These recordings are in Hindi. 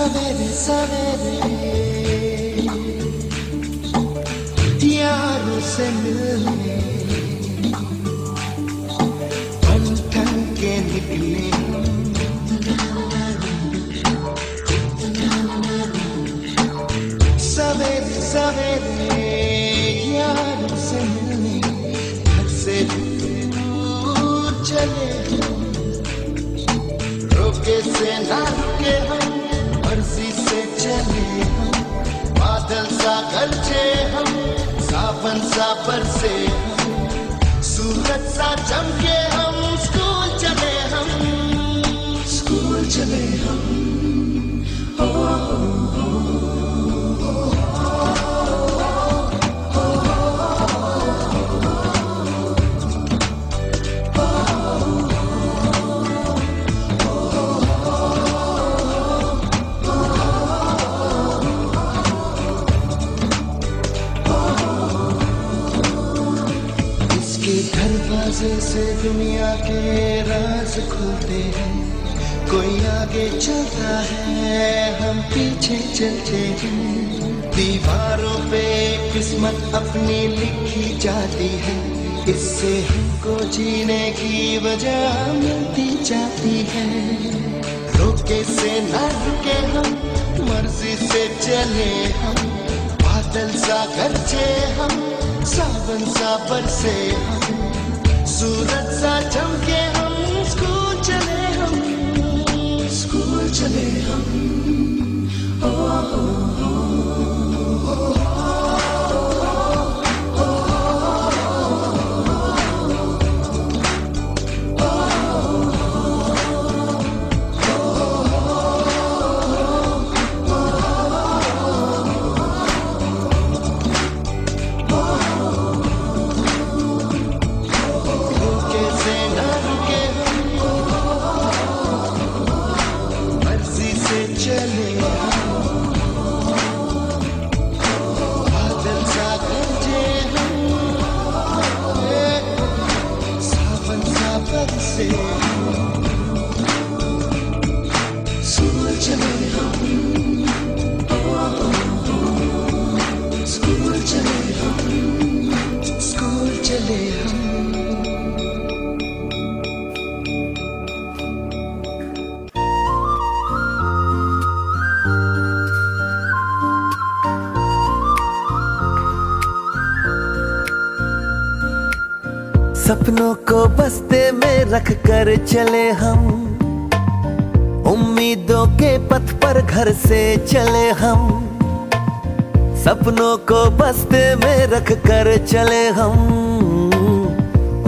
सवेरे सवेरे यारों से मिलने ठन ठन के निकले सवेरे सवेरे यारों से मिलने घर से दूर चले रोके से ना रुके हम मर्जी से चले हम बादल सा गरजे हम सावन सा बरसे हम सूरज सा चमके हम स्कूल चले हम दरवाजे से दुनिया के राज खुलते हैं कोई आगे चलता है हम पीछे चलते हैं दीवारों पे किस्मत अपनी लिखी जाती है इससे हमको जीने की वजह मिलती जाती है रोके से ना रुके हम मर्जी से चले हम बादल सा गरजे हम सावन सा बरसे हम सूरज सा चमके हम स्कूल चले हम सपनों को बस्ते में रख कर चले हम उम्मीदों के पथ पर घर से चले हम सपनों को बस्ते में रख कर चले हम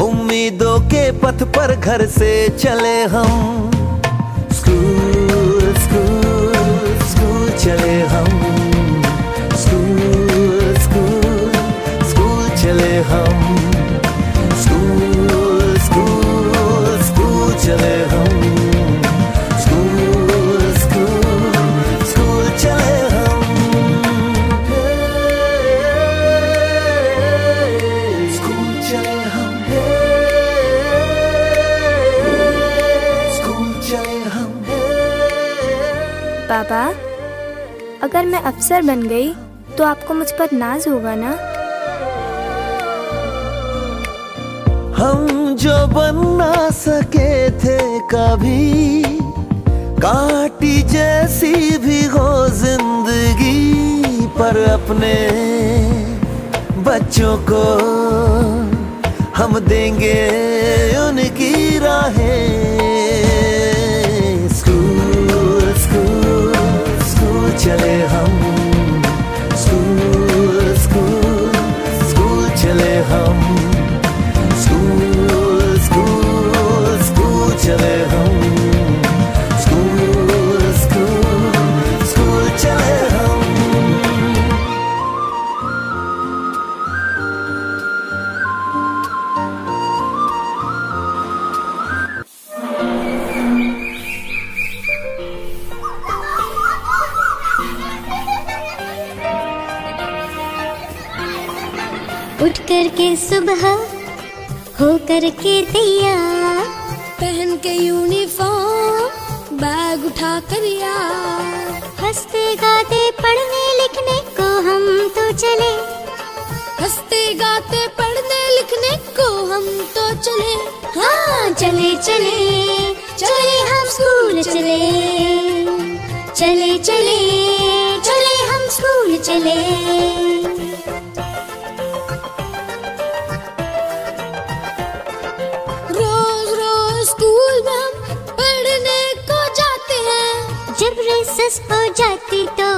उम्मीदों के पथ पर घर से चले हम स्कूल स्कूल स्कूल चले हम स्कूल स्कूल स्कूल चले हम स्कूल स्कूल स्कूल चले हम स्कूल स्कूल स्कूल चले हम स्कूल चले हम स्कूल चले हम। पापा, अगर मैं अफसर बन गई तो आपको मुझ पर नाज होगा ना? हम जो बन ना सके थे कभी काटी जैसी भी हो जिंदगी पर अपने बच्चों को हम देंगे उनकी राहें स्कूल स्कूल स्कूल चले हम स्कूल स्कूल स्कूल चले हम स्कूल स्कूल स्कूल चले हम स्कूल स्कूल स्कूल चले हम। उठ करके सुबह हो करके तैयार, पहन के यूनिफॉर्म, बैग उठा कर यार। हंसते गाते पढ़ने लिखने को हम तो चले, हंसते गाते पढ़ने लिखने को हम तो चले। हाँ चले चले चले हम स्कूल चले, चले चले चले हम स्कूल चले। रोज रोज स्कूल में हम पढ़ने को जाते हैं। जब रेसेस हो जाती तो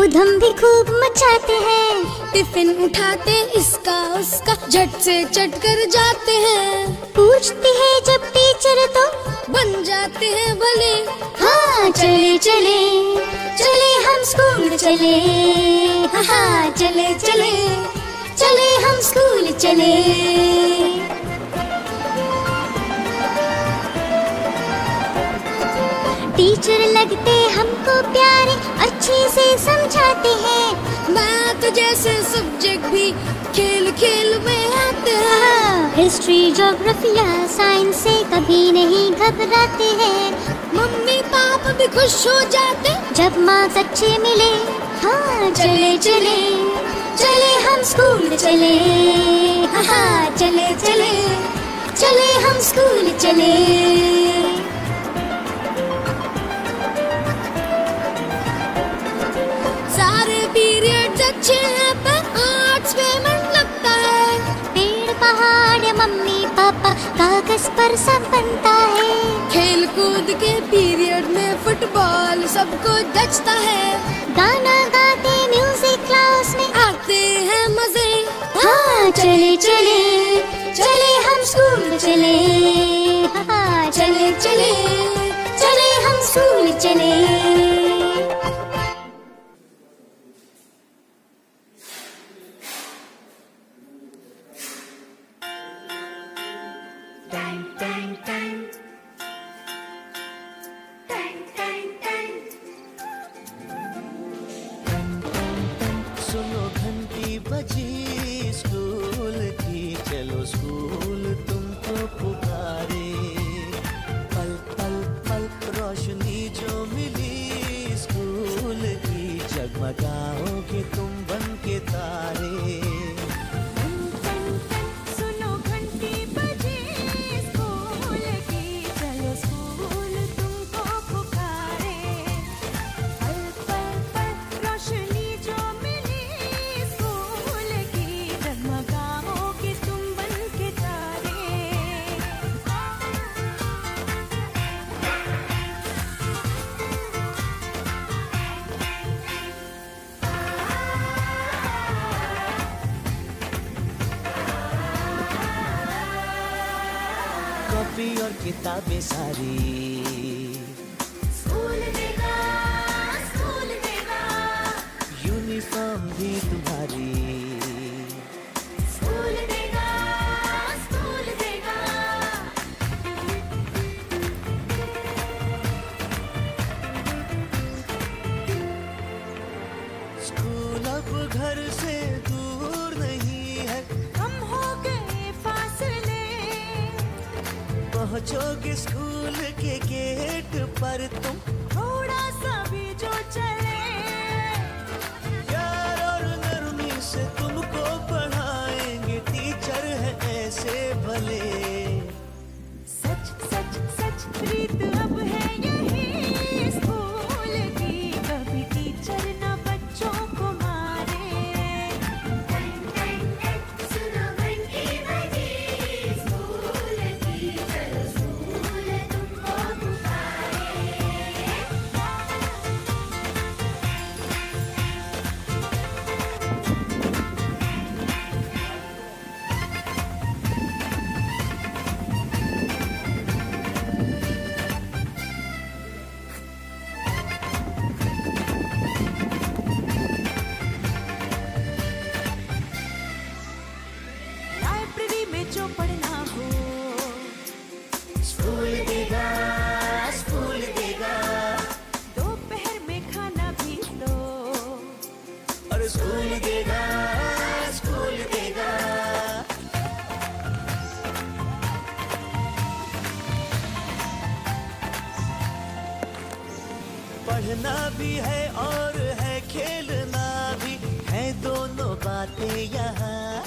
उधम भी खूब मचाते हैं। टिफिन उठाते इसका उसका झट से चट कर जाते हैं। पूछती है जब टीचर तो बन जाते हैं भले। हाँ चले चले चले हम स्कूल चले, हाँ चले चले चले हम स्कूल चले। टीचर लगते हमको प्यारे, अच्छे से समझाते हैं। मैथ जैसे सब्जेक्ट भी खेल खेल में आते हैं। हिस्ट्री ज्योग्राफी या साइंस से कभी नहीं घबराते हैं। मम्मी पापा भी खुश हो जाते जब मार्क्स अच्छे मिले। हाँ चले चले चले हम स्कूल चले, हाँ चले चले चले हम स्कूल चले। सारे पीरियड्स अच्छे हैं पर आर्ट्स में मन लगता है। पेड़ पहाड़ मम्मी पापा कागज पर सब बनता है। खेल कूद के पीरियड में फुटबॉल सबको जचता है। गाना गाते म्यूजिक क्लास में आते हैं मजे। हाँ चले चले चले हम स्कूल चले, हाँ चले चले चले हम स्कूल चले। सुनो घंटी बजी स्कूल की, चलो स्कूल तुमको पुकारे। पल पल पल रोशनी जो मिली स्कूल की, जगमगाओगे तुम बन के तारे। सुनो घंटी बजी स्कूल की, चलो स्कूल तुमको पुकारे। पल पल पल रोशनी जो मिली स्कूल की, जगमगाओगे तुम बन के तारे। कॉपी और किताबें सारी स्कूल देगा, स्कूल देगा, यूनिफॉर्म भी तुम्हारी। स्कूल देगा, स्कूल देगा। स्कूल अब घर से दूर नहीं है, कम हो गए फासले, पहुंचोगे स्कूल के गेट पर तुम। थोड़ा सा भी जो चले, प्यार और नरमी से तुमको पढ़ाएंगे टीचर है ऐसे भले। सच सच सच प्रीत अब है यही स्कूल की, कभी टीचर न बच्चों को मारे। सुनो घंटी बजी स्कूल की, चलो स्कूल तुमको पुकारे। पढ़ना भी है और है खेलना भी है, दोनों बातें यहाँ